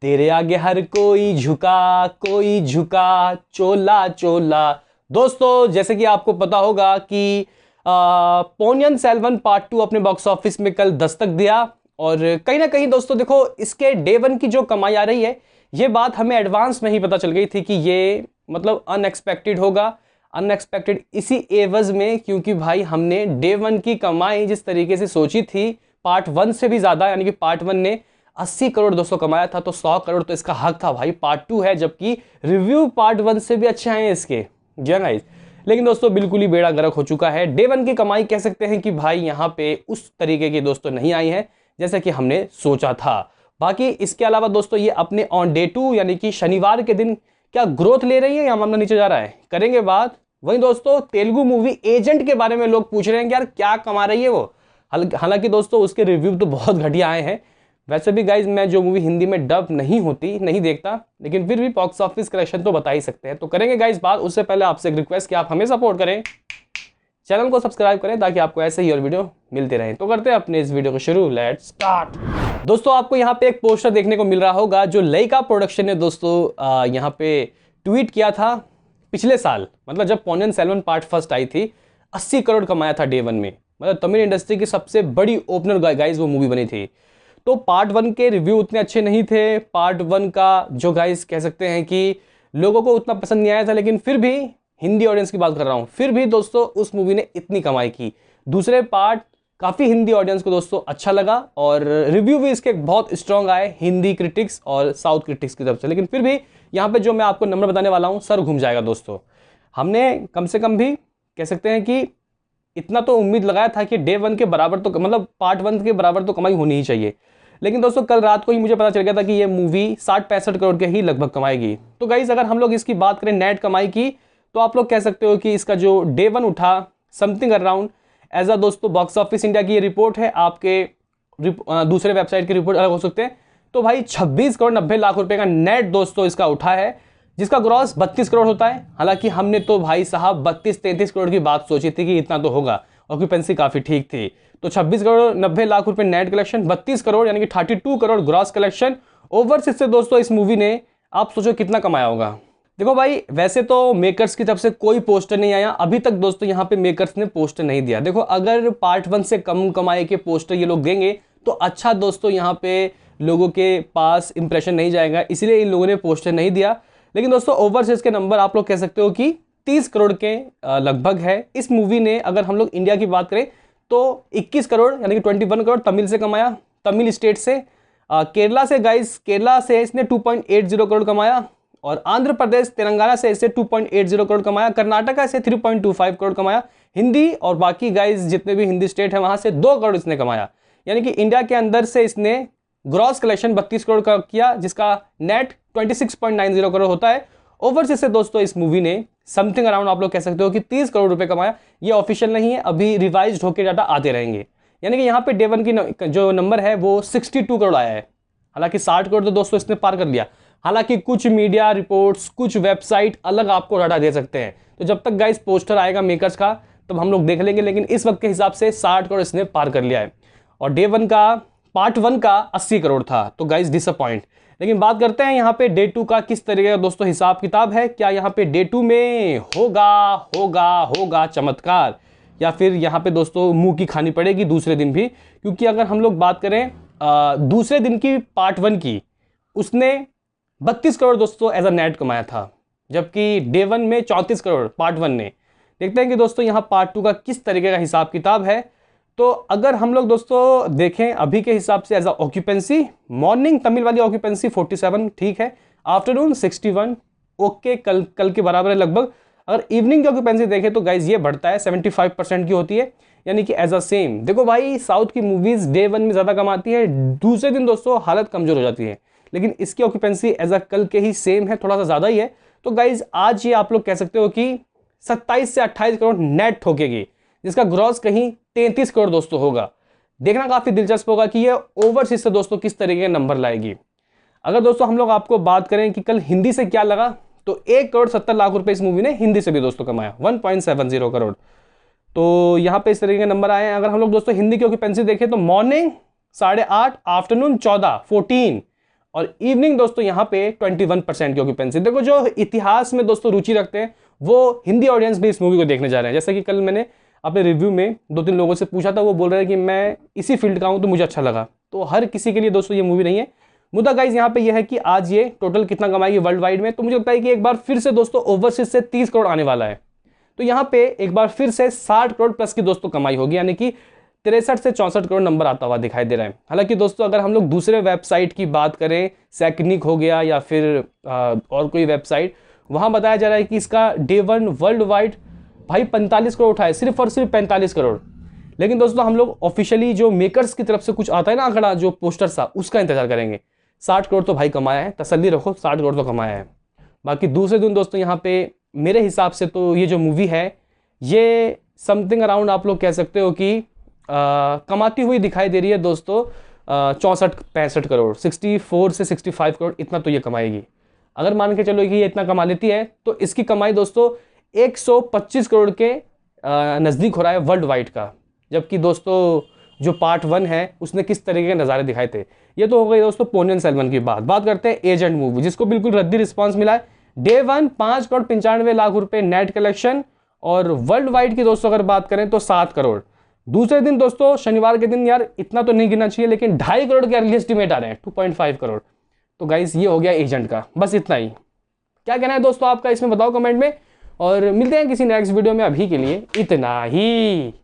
तेरे आगे हर कोई झुका चोला चोला। दोस्तों जैसे कि आपको पता होगा कि पोनियन सेल्वन पार्ट 2 अपने बॉक्स ऑफिस में कल दस्तक दिया और कहीं ना कहीं दोस्तों देखो इसके डे वन की जो कमाई आ रही है ये बात हमें एडवांस में ही पता चल गई थी कि ये मतलब अनएक्सपेक्टेड होगा। अनएक्सपेक्टेड इसी एवज में क्योंकि भाई हमने डे वन की कमाई जिस तरीके से सोची थी पार्ट 1 से भी ज्यादा, यानी कि पार्ट 1 ने 80 करोड़ दोस्तों कमाया था तो 100 करोड़ तो इसका हक था भाई। पार्ट 2 है जबकि रिव्यू पार्ट 1 से भी अच्छे आए हैं इसके, जी गाइस। लेकिन दोस्तों बिल्कुल ही बेड़ा गर्क हो चुका है। डे वन की कमाई कह सकते हैं कि भाई यहाँ पे उस तरीके की दोस्तों नहीं आई है जैसे कि हमने सोचा था। बाकी इसके अलावा दोस्तों ये अपने ऑन डे 2 यानी कि शनिवार के दिन क्या ग्रोथ ले रही है या मामला नीचे जा रहा है, करेंगे बात। वहीं दोस्तों तेलुगु मूवी एजेंट के बारे में लोग पूछ रहे हैं कि यार क्या कमा रही है वो। हालांकि दोस्तों उसके रिव्यू तो बहुत घटिया आए हैं। वैसे भी गाइज मैं जो मूवी हिंदी में डब नहीं होती नहीं देखता, लेकिन फिर भी बॉक्स ऑफिस कलेक्शन तो बता ही सकते हैं। तो करेंगे गाइज बात। उससे पहले आपसे एक रिक्वेस्ट कि आप हमें सपोर्ट करें, चैनल को सब्सक्राइब करें ताकि आपको ऐसे ही और वीडियो मिलते रहें। तो करते हैं अपने इस वीडियो को शुरू, लेट्स स्टार्ट। दोस्तों आपको यहाँ पे एक पोस्टर देखने को मिल रहा होगा जो लेइका प्रोडक्शन ने दोस्तों यहाँ पे ट्वीट किया था पिछले साल, मतलब जब पोनियन सेल्वन पार्ट फर्स्ट आई थी 80 करोड़ कमाया था डे वन में। मतलब तमिल इंडस्ट्री की सबसे बड़ी ओपनर गाइज वो मूवी बनी थी। तो पार्ट 1 के रिव्यू उतने अच्छे नहीं थे। पार्ट 1 का जो गाइज कह सकते हैं कि लोगों को उतना पसंद नहीं आया था, लेकिन फिर भी हिंदी ऑडियंस की बात कर रहा हूं, फिर भी दोस्तों उस मूवी ने इतनी कमाई की। दूसरे पार्ट काफ़ी हिंदी ऑडियंस को दोस्तों अच्छा लगा और रिव्यू भी इसके बहुत स्ट्रॉन्ग आए हिंदी क्रिटिक्स और साउथ क्रिटिक्स की तरफ से। लेकिन फिर भी यहाँ पे जो मैं आपको नंबर बताने वाला हूँ सर घूम जाएगा दोस्तों। हमने कम से कम भी कह सकते हैं कि इतना तो उम्मीद लगाया था कि डे वन के बराबर तो मतलब पार्ट 1 के बराबर तो कमाई होनी ही चाहिए। लेकिन दोस्तों कल रात को ही मुझे पता चल गया था कि ये मूवी 60-65 करोड़ के ही लगभग कमाएगी। तो गाइज अगर हम लोग इसकी बात करें नेट कमाई की तो आप लोग कह सकते हो कि इसका जो डे वन उठा समथिंग अराउंड एज अ दोस्तों बॉक्स ऑफिस इंडिया की ये रिपोर्ट है, आपके दूसरे वेबसाइट की रिपोर्ट अलग हो सकते हैं। तो भाई 26 करोड़ 90 लाख रुपए का नेट दोस्तों इसका उठा है, जिसका ग्रॉस 32 करोड़ होता है। हालांकि हमने तो भाई साहब 32-33 करोड़ की बात सोची थी कि इतना तो होगा, ऑक्यूपेंसी काफी ठीक थी। तो 26 करोड़ 90 लाख रुपए नेट कलेक्शन, 32 करोड़ यानी कि 32 करोड़ ग्रॉस कलेक्शन। ओवरसीज से दोस्तों इस मूवी ने आप सोचो कितना कमाया होगा। देखो भाई वैसे तो मेकर्स की तरफ से कोई पोस्टर नहीं आया अभी तक दोस्तों, यहाँ पे मेकर्स ने पोस्टर नहीं दिया। देखो अगर पार्ट 1 से कम कमाए के पोस्टर ये लोग देंगे तो अच्छा दोस्तों यहाँ पे लोगों के पास इंप्रेशन नहीं जाएगा, इसलिए इन लोगों ने पोस्टर नहीं दिया। लेकिन दोस्तों ओवरसीज के नंबर आप लोग कह सकते हो कि 30 करोड़ के लगभग है। इस मूवी ने अगर हम लोग इंडिया की बात करें तो 21 करोड़ यानी कि 21 करोड़ तमिल से कमाया, तमिल स्टेट से। केरला से गाइस, केरला से इसने 2.80 करोड़ कमाया और आंध्र प्रदेश तेलंगाना से इसे 2.80 करोड़ कमाया, कर्नाटका से 3.25 करोड़ कमाया। हिंदी और बाकी गाइस जितने भी हिंदी स्टेट है वहां से 2 करोड़ इसने कमाया। यानी कि इंडिया के अंदर से इसने ग्रॉस कलेक्शन 32 करोड़ का किया, जिसका नेट 26.90 करोड़ होता है। ओवरसीज से दोस्तों इस मूवी ने समथिंग अराउंड आप लोग कह सकते हो कि 30 करोड़ रुपए कमाया। ये ऑफिशियल नहीं है, अभी रिवाइज्ड होकर डाटा आते रहेंगे। यानी कि यहाँ पे डे वन की जो नंबर है वो 62 करोड़ आया है। हालांकि 60 करोड़ तो दोस्तों इसने पार कर लिया। हालांकि कुछ मीडिया रिपोर्ट्स, कुछ वेबसाइट अलग आपको डाटा दे सकते हैं। तो जब तक गाइस पोस्टर आएगा मेकर्स का तब हम लोग देख लेंगे, लेकिन इस वक्त के हिसाब से 60 करोड़ इसने पार कर लिया है। और डे वन का पार्ट 1 का 80 करोड़ था, तो गाइस डिसअपॉइंट। लेकिन बात करते हैं यहाँ पे डे 2 का किस तरीके का दोस्तों हिसाब किताब है। क्या यहाँ पे डे 2 में होगा चमत्कार, या फिर यहाँ पे दोस्तों मुंह की खानी पड़ेगी दूसरे दिन भी। क्योंकि अगर हम लोग बात करें दूसरे दिन की पार्ट 1 की, उसने 32 करोड़ दोस्तों एज अ नेट कमाया था, जबकि डे 1 में 34 करोड़ पार्ट 1 ने। देखते हैं कि दोस्तों यहाँ पार्ट 2 का किस तरीके का हिसाब किताब है। तो अगर हम लोग दोस्तों देखें अभी के हिसाब से as a occupancy, morning Tamil वाली ऑक्यूपेंसी 47 ठीक है, आफ्टरनून 61 ओके, कल के बराबर है लगभग। अगर इवनिंग की ऑक्यूपेंसी देखें तो गाइज ये बढ़ता है, 75% की होती है, यानी कि एज अ सेम। देखो भाई साउथ की मूवीज डे 1 में ज्यादा कमाती है, दूसरे दिन दोस्तों हालत कमजोर हो जाती है। लेकिन इसकी ऑक्यूपेंसी एज अ कल के ही सेम है, थोड़ा सा ज्यादा ही है। तो गाइज आज ये आप लोग कह सकते हो कि 27 से 28 करोड़ नेट ठोकेगी, जिसका ग्रॉस कहीं 33 करोड़ दोस्तों होगा। देखना काफी दिलचस्प होगा कि ये ओवरसीज से दोस्तों किस तरीके के नंबर लाएगी। अगर दोस्तों हम लोग आपको बात करें कि कल हिंदी से क्या लगा, तो 1 करोड़ 70 लाख रुपए इस मूवी ने हिंदी से भी दोस्तों कमाया, 1.70 करोड़। तो यहाँ पे इस तरीके के नंबर आए हैं। अगर हम लोग दोस्तों हिंदी की ऑक्यूपेंसी देखें तो मॉर्निंग 8.5, आफ्टरनून 14 14 और इवनिंग दोस्तों यहाँ पे 21% की ऑक्यूपेंसी। देखो जो इतिहास में दोस्तों रुचि रखते हैं वो हिंदी ऑडियंस भी इस मूवी को देखने जा रहे हैं। जैसे कि कल मैंने अपने रिव्यू में 2-3 लोगों से पूछा था, वो बोल रहे हैं कि मैं इसी फील्ड का हूँ तो मुझे अच्छा लगा। तो हर किसी के लिए दोस्तों ये मूवी नहीं है। मुद्दा गाइज यहाँ पे ये है कि आज ये टोटल कितना कमाएगी वर्ल्ड वाइड में, तो मुझे लगता है कि एक बार फिर से दोस्तों ओवरसीज से 30 करोड़ आने वाला है। तो यहाँ पे एक बार फिर से 60 करोड़ प्लस की दोस्तों कमाई होगी, यानी कि 63 से 64 करोड़ नंबर आता हुआ दिखाई दे रहा है। हालांकि दोस्तों अगर हम लोग दूसरे वेबसाइट की बात करें, सैकनिक हो गया या फिर और कोई वेबसाइट, वहां बताया जा रहा है कि इसका डे 1 वर्ल्ड वाइड भाई 45 करोड़ उठाए, सिर्फ और सिर्फ 45 करोड़। लेकिन दोस्तों हम लोग ऑफिशियली जो मेकर्स की तरफ से कुछ आता है ना आंकड़ा, जो पोस्टर सा, उसका इंतजार करेंगे। 60 करोड़ तो भाई कमाया है, तसल्ली रखो, 60 करोड़ तो कमाया है। बाकी दूसरे दिन दोस्तों यहाँ पे मेरे हिसाब से तो ये जो मूवी है ये समथिंग अराउंड आप लोग कह सकते हो कि कमाती हुई दिखाई दे रही है दोस्तों 64-65 करोड़, 64 से 65 करोड़ इतना तो ये कमाएगी। अगर मान के चलो कि ये इतना कमा लेती है तो इसकी कमाई दोस्तों 125 करोड़ के नज़दीक हो रहा है वर्ल्ड वाइड का। जबकि दोस्तों जो पार्ट 1 है उसने किस तरीके के नज़ारे दिखाए थे। ये तो हो गई दोस्तों पोनियन सेल्वन की बात करते हैं एजेंट मूवी, जिसको बिल्कुल रद्दी रिस्पांस मिला है। डे 1 5 करोड़ 95 लाख रुपए नेट कलेक्शन, और वर्ल्ड वाइड की दोस्तों अगर बात करें तो 7 करोड़। दूसरे दिन दोस्तों शनिवार के दिन, यार इतना तो नहीं गिनना चाहिए, लेकिन 2.5 करोड़ के अर्ली एस्टिमेट आ रहे हैं, 2.5 करोड़। तो गाइस ये हो गया एजेंट का, बस इतना ही। क्या कहना है दोस्तों आपका इसमें बताओ कमेंट में, और मिलते हैं किसी नेक्स्ट वीडियो में। अभी के लिए इतना ही।